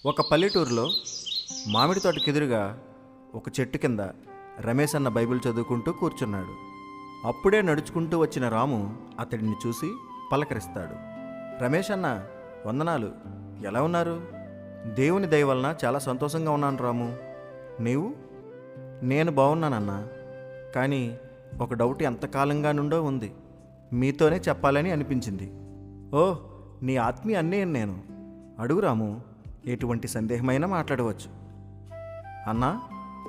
ఒక పల్లెటూరులో మామిడి తోటకెదురుగా ఒక చెట్టు కింద రమేష్ అన్న బైబిల్ చదువుకుంటూ కూర్చున్నాడు. అప్పుడే నడుచుకుంటూ వచ్చిన రాము అతడిని చూసి పలకరిస్తాడు. రమేష్ అన్న, వందనాలు, ఎలా ఉన్నారు? దేవుని దయ వలన చాలా సంతోషంగా ఉన్నాను రాము. నీవు? నేను బాగున్నానన్నా, కానీ ఒక డౌట్ ఎంతకాలంగా నుండో ఉంది, మీతోనే చెప్పాలని అనిపించింది. ఓహ్, నీ ఆత్మీయ అన్నయ్య నేను. అడుగు రాము, ఎటువంటి సందేహమైనా మాట్లాడవచ్చు. అన్నా,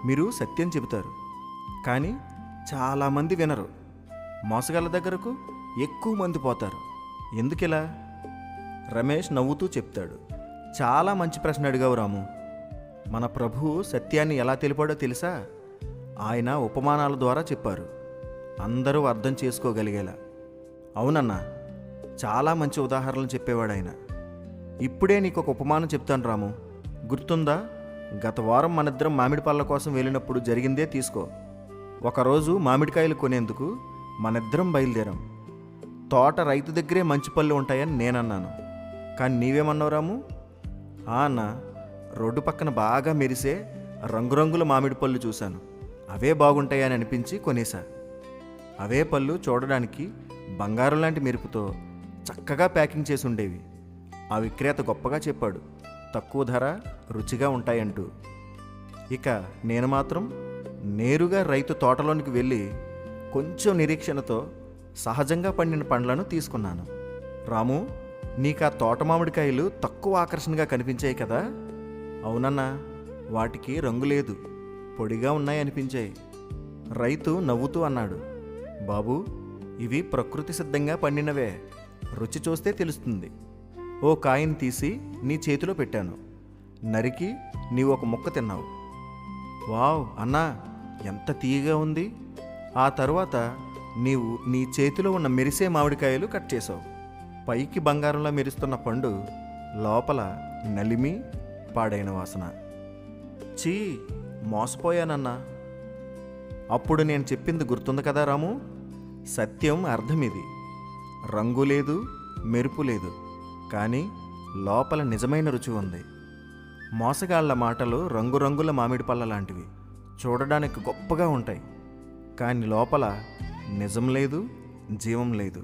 మీరు సత్యం చెబుతారు, కానీ చాలామంది వినరు. మోసగాళ్ళ దగ్గరకు ఎక్కువ మంది పోతారు. ఎందుకిలా? రమేష్ నవ్వుతూ చెప్తాడు. చాలా మంచి ప్రశ్న అడిగావు రాము. మన ప్రభువు సత్యాన్ని ఎలా తెలిపాడో తెలుసా? ఆయన ఉపమానాల ద్వారా చెప్పారు, అందరూ అర్థం చేసుకోగలిగేలా. అవునన్నా, చాలా మంచి ఉదాహరణలు చెప్పేవాడు ఆయన. ఇప్పుడే నీకు ఒక ఉపమానం చెప్తాను రాము, గుర్తుందా? గత వారం మనిద్దరం మామిడి పళ్ళ కోసం వెళ్ళినప్పుడు జరిగిందే తీసుకో. ఒకరోజు మామిడికాయలు కొనేందుకు మనిద్దరం బయలుదేరాం. తోట రైతు దగ్గరే మంచి పళ్ళు ఉంటాయని నేనన్నాను, కానీ నీవేమన్నావు రాము? అన్న, రోడ్డు పక్కన బాగా మెరిసే రంగురంగుల మామిడి పళ్ళు చూశాను, అవే బాగుంటాయని అనిపించి కొనేసా. అవే పళ్ళు చూడడానికి బంగారం లాంటి మెరుపుతో చక్కగా ప్యాకింగ్ చేసి ఉండేవి. ఆ విక్రేత గొప్పగా చెప్పాడు, తక్కువ ధర, రుచిగా ఉంటాయంటూ. ఇక నేను మాత్రం నేరుగా రైతు తోటలోనికి వెళ్ళి కొంచెం నిరీక్షణతో సహజంగా పండిన పండ్లను తీసుకున్నాను. రాము, నీకు ఆ తోట మామిడికాయలు తక్కువ ఆకర్షణగా కనిపించాయి కదా? అవునన్నా, వాటికి రంగు లేదు, పొడిగా ఉన్నాయనిపించాయి. రైతు నవ్వుతూ అన్నాడు, బాబూ, ఇవి ప్రకృతి సిద్ధంగా పండినవే, రుచి చూస్తే తెలుస్తుంది. ఓ కాయని తీసి నీ చేతిలో పెట్టాను, నరికి నీవు ఒక ముక్క తిన్నావు. వావ్ అన్నా, ఎంత తీయగా ఉంది. ఆ తరువాత నీవు నీ చేతిలో ఉన్న మెరిసే మామిడికాయలు కట్ చేసావు. పైకి బంగారంలో మెరుస్తున్న పండు లోపల నలిమి పాడైన వాసన. చీ, మోసపోయానన్నా. అప్పుడు నేను చెప్పింది గుర్తుంది కదా రాము? సత్యం అర్థం ఇది. రంగు లేదు, మెరుపు లేదు, కానీ లోపల నిజమైన రుచి ఉంది. మోసగాళ్ల మాటలు రంగురంగుల మామిడి పళ్ళ లాంటివి, చూడడానికి గొప్పగా ఉంటాయి, కానీ లోపల నిజం లేదు, జీవం లేదు.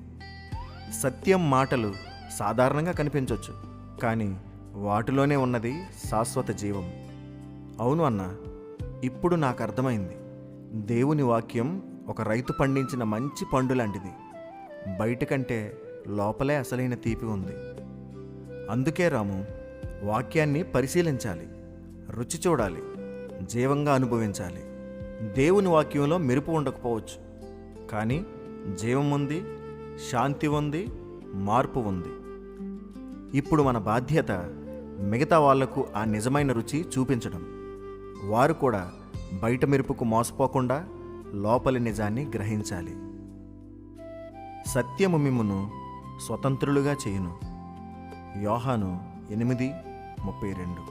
సత్యం మాటలు సాధారణంగా కనిపించవచ్చు, కానీ వాటిలోనే ఉన్నది శాశ్వత జీవం. అవును అన్న, ఇప్పుడు నాకు అర్థమైంది. దేవుని వాక్యం ఒక రైతు పండించిన మంచి పండు లాంటిది. బయట కంటే లోపలే అసలైన తీపి ఉంది. అందుకే రాము, వాక్యాన్ని పరిశీలించాలి, రుచి చూడాలి, జీవంగా అనుభవించాలి. దేవుని వాక్యంలో మెరుపు ఉండకపోవచ్చు, కానీ జీవం ఉంది, శాంతి ఉంది, మార్పు ఉంది. ఇప్పుడు మన బాధ్యత మిగతా వాళ్లకు ఆ నిజమైన రుచి చూపించడం. వారు కూడా బయట మెరుపుకు మోసపోకుండా లోపలి నిజాన్ని గ్రహించాలి. సత్యము మిమ్మును స్వతంత్రులుగా చేయును. యోహాను 8:32.